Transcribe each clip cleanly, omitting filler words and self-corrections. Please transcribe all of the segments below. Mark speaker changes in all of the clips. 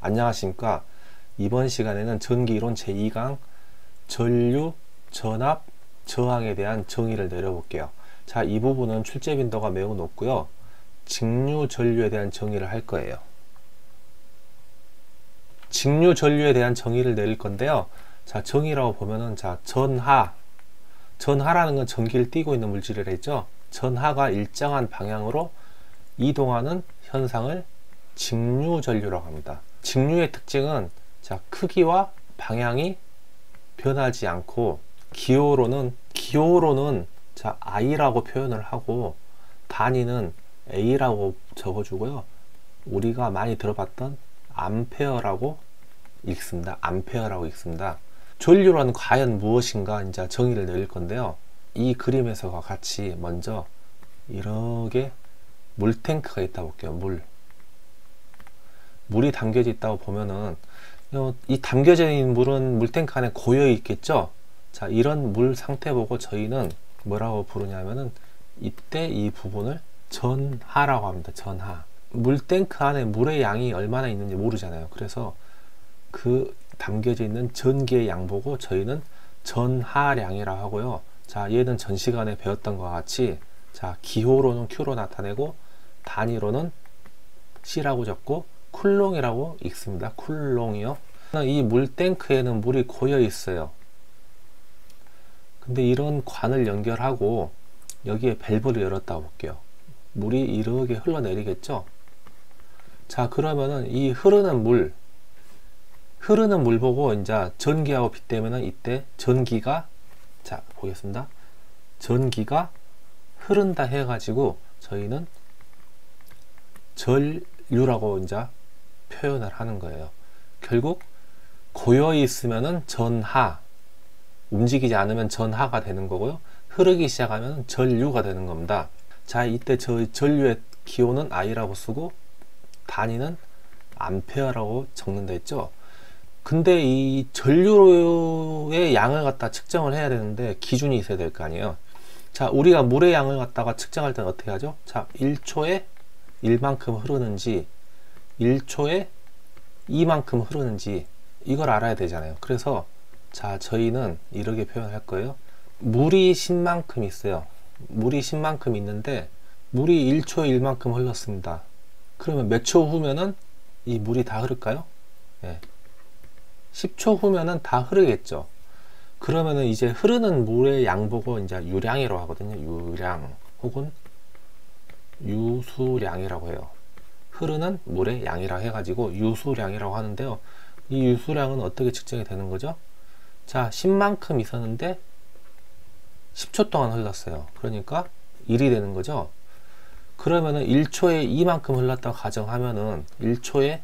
Speaker 1: 안녕하십니까. 이번 시간에는 전기이론 제2강 전류, 전압, 저항에 대한 정의를 내려볼게요. 자, 이 부분은 출제 빈도가 매우 높고요. 직류 전류에 대한 정의를 할 거예요. 직류 전류에 대한 정의를 내릴 건데요. 자, 정의라고 보면은, 자, 전하라는 건 전기를 띠고 있는 물질이라 했죠. 전하가 일정한 방향으로 이동하는 현상을 직류 전류라고 합니다. 직류의 특징은, 자, 크기와 방향이 변하지 않고 기호로는 자, I라고 표현을 하고 단위는 A라고 적어주고요. 우리가 많이 들어봤던 암페어라고 읽습니다. 암페어라고 읽습니다. 전류란 과연 무엇인가 이제 정의를 내릴 건데요. 이 그림에서와 같이 먼저 이렇게 물탱크가 있다 볼게요. 물이 담겨져 있다고 보면은 이 담겨져 있는 물은 물탱크 안에 고여 있겠죠. 자, 이런 물 상태 보고 저희는 뭐라고 부르냐면은 이때 이 부분을 전하라고 합니다. 전하. 물탱크 안에 물의 양이 얼마나 있는지 모르잖아요. 그래서 그 담겨져 있는 전기의 양 보고 저희는 전하량이라고 하고요. 자, 얘는 전 시간에 배웠던 것과 같이, 자, 기호로는 Q로 나타내고 단위로는 C라고 적고 쿨롱이라고 읽습니다. 쿨롱이요. 이 물탱크에는 물이 고여 있어요. 근데 이런 관을 연결하고 여기에 밸브를 열었다고 볼게요. 물이 이렇게 흘러내리겠죠. 자, 그러면은 이 흐르는 물 보고 이제 전기하고 빗대면은 이때 전기가, 자, 보겠습니다. 전기가 흐른다 해가지고 저희는 전류라고 이제 표현을 하는 거예요. 결국 고여 있으면은 전하, 움직이지 않으면 전하가 되는 거고요. 흐르기 시작하면 전류가 되는 겁니다. 자, 이때 전류의 기호는 I라고 쓰고 단위는 암페어라고 적는다 했죠. 근데 이 전류의 양을 갖다 측정을 해야 되는데 기준이 있어야 될 거 아니에요. 자, 우리가 물의 양을 갖다가 측정할 때는 어떻게 하죠? 자, 1초에 1만큼 흐르는지 1초에 2만큼 흐르는지 이걸 알아야 되잖아요. 그래서 자, 저희는 이렇게 표현할 거예요. 물이 10만큼 있어요. 물이 10만큼 있는데 물이 1초에 1만큼 흘렀습니다. 그러면 몇 초 후면은 이 물이 다 흐를까요? 네. 10초 후면은 다 흐르겠죠. 그러면은 이제 흐르는 물의 양 보고 이제 유량이라고 하거든요. 유량 혹은 유수량이라고 해요. 흐르는 물의 양이라고 해가지고 유수량이라고 하는데요. 이 유수량은 어떻게 측정이 되는 거죠? 자, 10만큼 있었는데 10초 동안 흘렀어요. 그러니까 1이 되는 거죠. 그러면은 1초에 2만큼 흘렀다고 가정하면은 1초에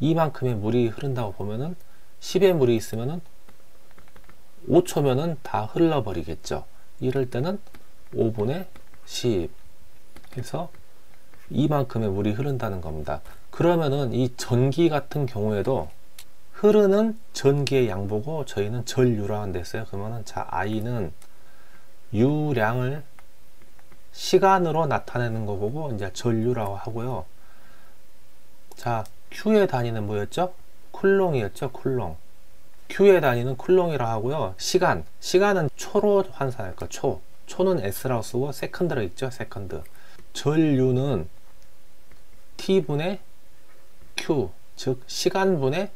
Speaker 1: 2만큼의 물이 흐른다고 보면은 10의 물이 있으면은 5초면은 다 흘러버리겠죠. 이럴 때는 5분의 10 해서 이만큼의 물이 흐른다는 겁니다. 그러면은 이 전기 같은 경우에도 흐르는 전기의 양 보고 저희는 전류라고 한다 했어요. 그러면은 자, I는 유량을 시간으로 나타내는 거 보고 이제 전류라고 하고요. 자, Q의 단위는 뭐였죠? 쿨롱이었죠. 쿨롱. Q의 단위는 쿨롱이라고 하고요. 시간은 초로 환산할 거. 초는 S라고 쓰고 세컨드라고 있죠. 세컨드. 전류는 T분의 Q, 즉 시간분의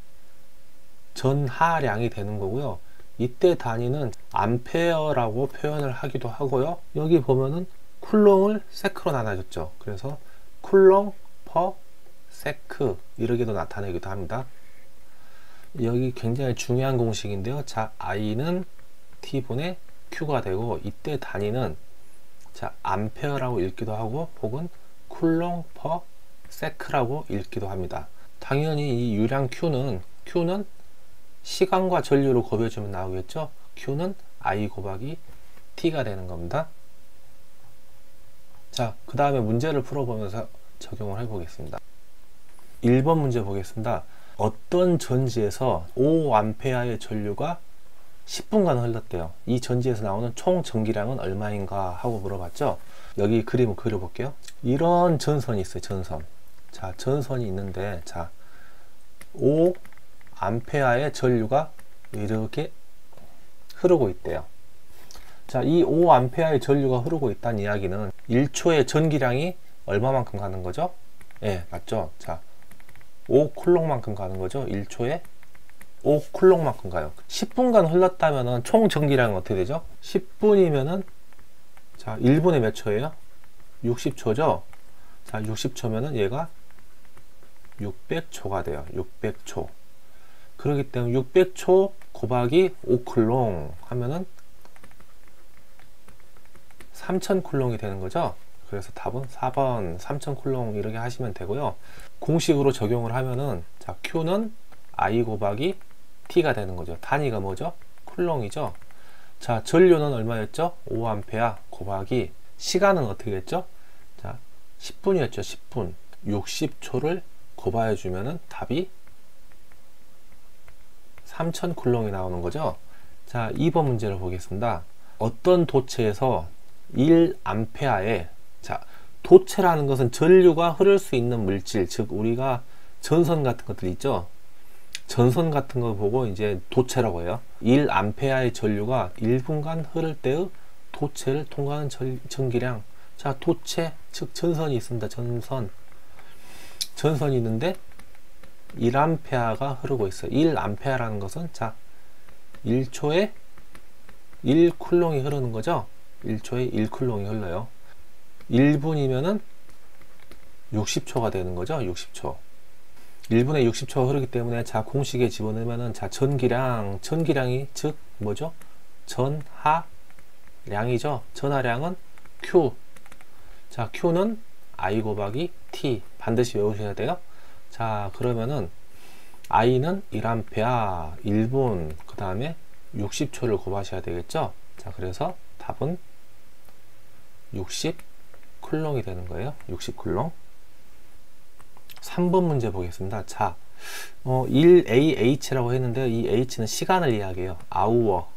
Speaker 1: 전하량이 되는 거고요. 이때 단위는 암페어라고 표현을 하기도 하고요. 여기 보면은 쿨롱을 세크로 나눠줬죠. 그래서 쿨롱 퍼 세크 이렇게도 나타내기도 합니다. 여기 굉장히 중요한 공식인데요. 자, I는 T분의 Q가 되고 이때 단위는 자, 암페어라고 읽기도 하고 혹은 쿨롱 퍼 세크라고 읽기도 합니다. 당연히 이 유량 Q는 시간과 전류로 곱해주면 나오겠죠. Q는 I 곱하기 T가 되는 겁니다. 자, 그 다음에 문제를 풀어보면서 적용을 해보겠습니다. 1번 문제 보겠습니다. 어떤 전지에서 5A의 전류가 10분간 흘렀대요. 이 전지에서 나오는 총 전기량은 얼마인가 하고 물어봤죠. 여기 그림을 그려볼게요. 이런 전선이 있어요. 전선. 자, 전선이 있는데, 자, 5A의 전류가 이렇게 흐르고 있대요. 자, 이 5A의 전류가 흐르고 있다는 이야기는 1초의 전기량이 얼마만큼 가는 거죠? 예, 맞죠? 자, 5쿨롱만큼 가는 거죠. 1초에 5쿨롱만큼 가요. 10분간 흘렀다면 총 전기량은 어떻게 되죠? 10분이면은 자, 1분에 몇 초예요? 60초죠? 자, 60초면은 얘가 600초가 돼요. 600초. 그렇기 때문에 600초 곱하기 5쿨롱 하면은 3000쿨롱이 되는 거죠. 그래서 답은 4번 3000쿨롱 이렇게 하시면 되고요. 공식으로 적용을 하면은 자, Q는 I 곱하기 T가 되는 거죠. 단위가 뭐죠? 쿨롱이죠. 자, 전류는 얼마였죠? 5A 곱하기 시간은 어떻게 했죠? 자, 10분이었죠. 10분. 60초를 곱하여 주면은 답이 3000쿨롱이 나오는 거죠. 자, 2번 문제를 보겠습니다. 어떤 도체에서 1A에 자, 도체라는 것은 전류가 흐를 수 있는 물질, 즉 우리가 전선 같은 것들 있죠. 전선 같은 거 보고 이제 도체라고 해요. 1A의 전류가 1분간 흐를 때의 도체를 통과하는 전기량. 자, 도체, 즉 전선이 있습니다. 전선이 있는데 1A가 흐르고 있어요. 1A라는 것은 자, 1초에 1쿨롱이 흐르는 거죠. 1초에 1쿨롱이 흘러요. 1분이면은 60초가 되는 거죠. 60초. 1분에 60초가 흐르기 때문에 자, 공식에 집어넣으면은 자, 전기량이 즉 뭐죠? 전하량이죠. 전하량은 Q. 자, Q는 I 곱하기 T 반드시 외우셔야 돼요. 자, 그러면은 I는 1A 1분 그 다음에 60초를 곱하셔야 되겠죠. 자, 그래서 답은 60쿨롱이 되는 거예요. 60쿨롱. 3번 문제 보겠습니다. 자, 1AH라고 했는데 이 H는 시간을 이야기해요. 아우어.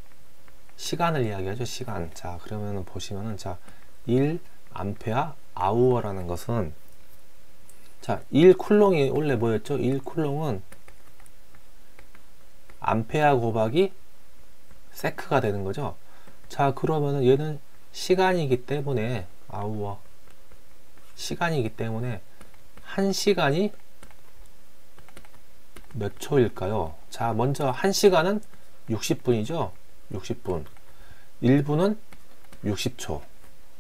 Speaker 1: 시간을 이야기하죠. 시간. 자, 그러면은 보시면은 자, 1A 아우어라는 것은 자, 1쿨롱이 원래 뭐였죠? 1쿨롱은 암페아 곱하기 세크가 되는 거죠. 자, 그러면은 얘는 시간이기 때문에 아우어 시간이기 때문에 1시간이 몇 초일까요? 자, 먼저 1시간은 60분이죠. 60분. 1분은 60초.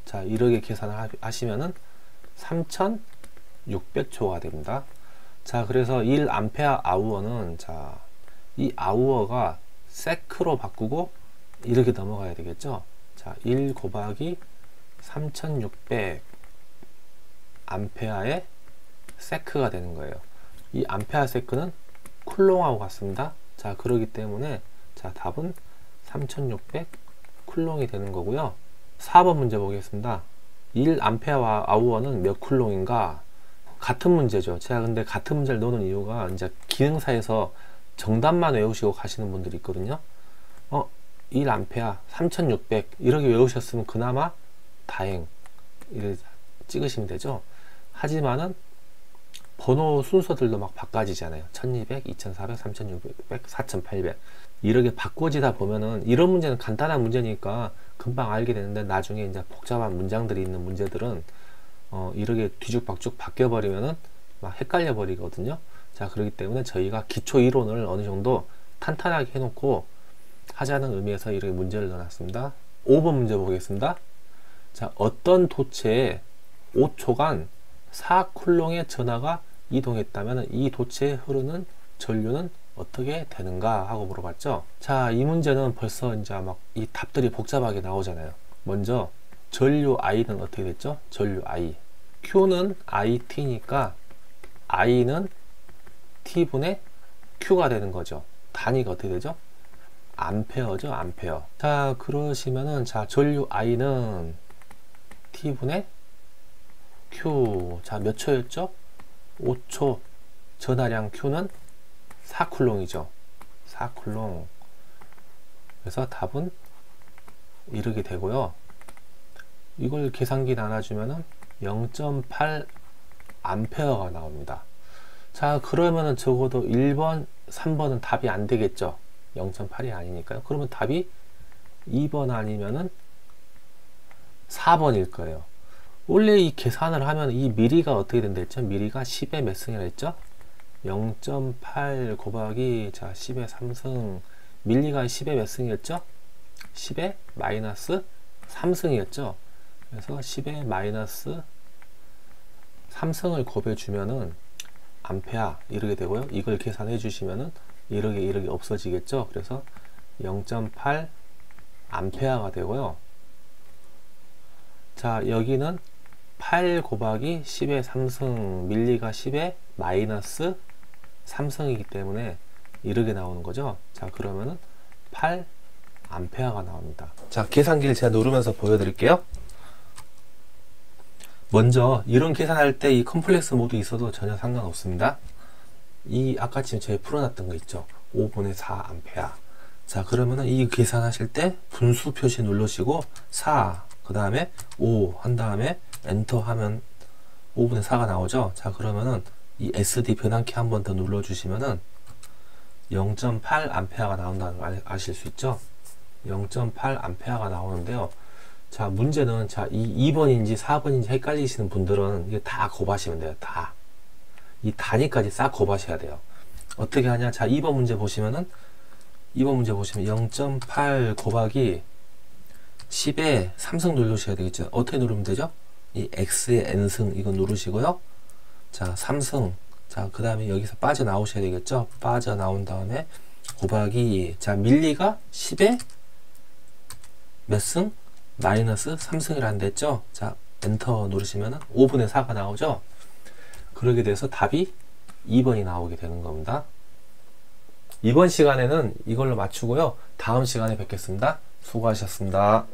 Speaker 1: 자, 이렇게 계산을 하시면은 3600초가 됩니다. 자, 그래서 1A 아우어는 자, 이 아우어가 세크로 바꾸고 이렇게 넘어가야 되겠죠. 자, 1 곱하기 3600 암페아의 세크가 되는 거예요. 이 암페아 세크는 쿨롱하고 같습니다. 자, 그러기 때문에 자, 답은 3600 쿨롱이 되는 거고요. 4번 문제 보겠습니다. 1A 아우어는 몇 쿨롱인가? 같은 문제죠. 제가 근데 같은 문제를 넣는 이유가 이제 기능사에서 정답만 외우시고 가시는 분들이 있거든요. 1A 3600 이렇게 외우셨으면 그나마 다행 이렇게 찍으시면 되죠. 하지만은 번호 순서들도 막 바꿔지잖아요. 1200, 2400, 3600, 4800 이렇게 바꿔지다 보면은 이런 문제는 간단한 문제니까 금방 알게 되는데 나중에 이제 복잡한 문장들이 있는 문제들은 이렇게 뒤죽박죽 바뀌어 버리면은 막 헷갈려 버리거든요. 자, 그렇기 때문에 저희가 기초 이론을 어느 정도 탄탄하게 해놓고 하자는 의미에서 이렇게 문제를 넣어놨습니다. 5번 문제 보겠습니다. 자, 어떤 도체에 5초간 4쿨롱의 전하가 이동했다면 이 도체에 흐르는 전류는 어떻게 되는가 하고 물어봤죠. 자, 이 문제는 벌써 이제 막 이 답들이 복잡하게 나오잖아요. 먼저 전류 I는 어떻게 됐죠? 전류 I. Q는 IT니까 I는 T분의 Q가 되는 거죠. 단위가 어떻게 되죠? 암페어죠. 암페어. 자, 그러시면은 자, 전류 I는 T분의 Q. 자, 몇 초였죠? 5초. 전하량 Q는 4쿨롱이죠. 4쿨롱. 그래서 답은 이렇게 되고요. 이걸 계산기 나눠주면은 0.8 암페어가 나옵니다. 자, 그러면은 적어도 1번, 3번은 답이 안 되겠죠. 0.8이 아니니까요. 그러면 답이 2번 아니면은 4번일 거예요. 원래 이 계산을 하면 이 미리가 어떻게 된다 했죠? 미리가 10의 몇 승이라 했죠? 0.8 곱하기 자 10의 3승, 밀리가 10의 몇 승이었죠? 10의 마이너스 3승이었죠. 그래서 10의 마이너스 3승을 곱해 주면은 암페아 이렇게 되고요. 이걸 계산해 주시면은 이렇게 없어지겠죠. 그래서 0.8 암페아가 되고요. 자, 여기는 8 곱하기 10의 3승, 밀리가 10의 마이너스 3승이기 때문에 이렇게 나오는 거죠. 자, 그러면은 8 암페아가 나옵니다. 자, 계산기를 제가 누르면서 보여드릴게요. 먼저 이런 계산할 때 이 컴플렉스 모드 있어도 전혀 상관없습니다. 이 아까 지금 제가 풀어놨던 거 있죠. 5분의 4 암페아. 자, 그러면은 이 계산하실 때 분수 표시 누르시고 4, 그 다음에 5 한 다음에 엔터 하면 5분의 4가 나오죠. 자, 그러면은 이 SD 변환키 한 번 더 눌러주시면은 0.8 암페아가 나온다는 걸 아실 수 있죠. 0.8 암페아가 나오는데요. 자, 문제는 자, 이 2번인지 4번인지 헷갈리시는 분들은 이게 다 곱하시면 돼요. 다. 이 단위까지 싹 곱하셔야 돼요. 어떻게 하냐? 자, 2번 문제 보시면 0.8 곱하기 10에 3승 누르셔야 되겠죠. 어떻게 누르면 되죠? 이 x의 n승 이거 누르시고요. 자, 3승. 자, 그 다음에 여기서 빠져나오셔야 되겠죠. 빠져나온 다음에 곱하기 자, 밀리가 10에 몇 승? 마이너스 3승이라는 데 했죠. 자, 엔터 누르시면 5분의 4가 나오죠. 그러게 돼서 답이 2번이 나오게 되는 겁니다. 이번 시간에는 이걸로 맞추고요. 다음 시간에 뵙겠습니다. 수고하셨습니다.